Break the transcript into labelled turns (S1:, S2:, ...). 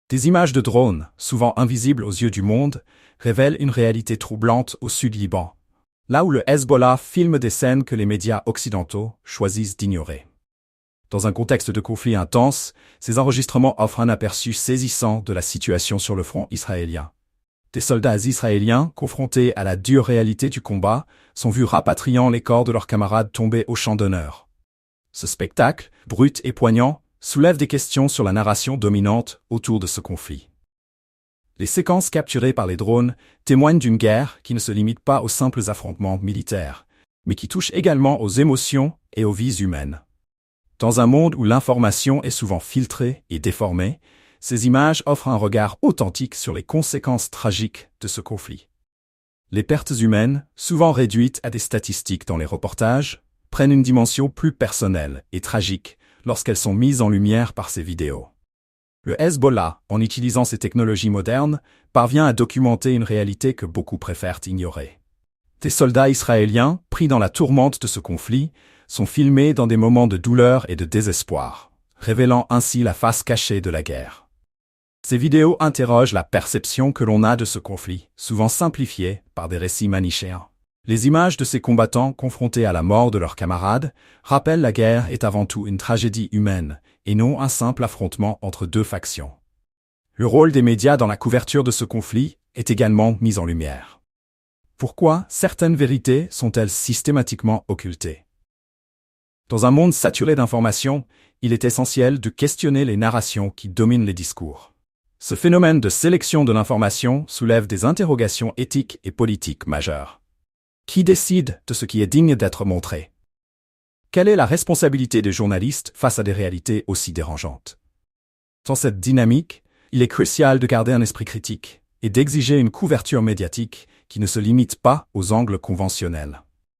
S1: Des images de drones, souvent invisibles aux yeux du monde, révèlent une réalité troublante au sud Liban, là où le Hezbollah filme des scènes que les médias occidentaux choisissent d'ignorer. Dans un contexte de conflit intense, ces enregistrements offrent un aperçu saisissant de la situation sur le front israélien. Des soldats israéliens, confrontés à la dure réalité du combat, sont vus rapatriant les corps de leurs camarades tombés au champ d'honneur. Ce spectacle, brut et poignant, soulève des questions sur la narration dominante autour de ce conflit. Les séquences capturées par les drones témoignent d'une guerre qui ne se limite pas aux simples affrontements militaires, mais qui touche également aux émotions et aux vies humaines. Dans un monde où l'information est souvent filtrée et déformée, ces images offrent un regard authentique sur les conséquences tragiques de ce conflit. Les pertes humaines, souvent réduites à des statistiques dans les reportages, prennent une dimension plus personnelle et tragique lorsqu'elles sont mises en lumière par ces vidéos. Le Hezbollah, en utilisant ces technologies modernes, parvient à documenter une réalité que beaucoup préfèrent ignorer. Des soldats israéliens, pris dans la tourmente de ce conflit, sont filmés dans des moments de douleur et de désespoir, révélant ainsi la face cachée de la guerre. Ces vidéos interrogent la perception que l'on a de ce conflit, souvent simplifiée par des récits manichéens. Les images de ces combattants confrontés à la mort de leurs camarades rappellent la guerre est avant tout une tragédie humaine, et non un simple affrontement entre deux factions. Le rôle des médias dans la couverture de ce conflit est également mis en lumière. Pourquoi certaines vérités sont-elles systématiquement occultées? Dans un monde saturé d'informations, il est essentiel de questionner les narrations qui dominent les discours. Ce phénomène de sélection de l'information soulève des interrogations éthiques et politiques majeures. Qui décide de ce qui est digne d'être montré? Quelle est la responsabilité des journalistes face à des réalités aussi dérangeantes? Dans cette dynamique, il est crucial de garder un esprit critique et d'exiger une couverture médiatique qui ne se limite pas aux angles conventionnels.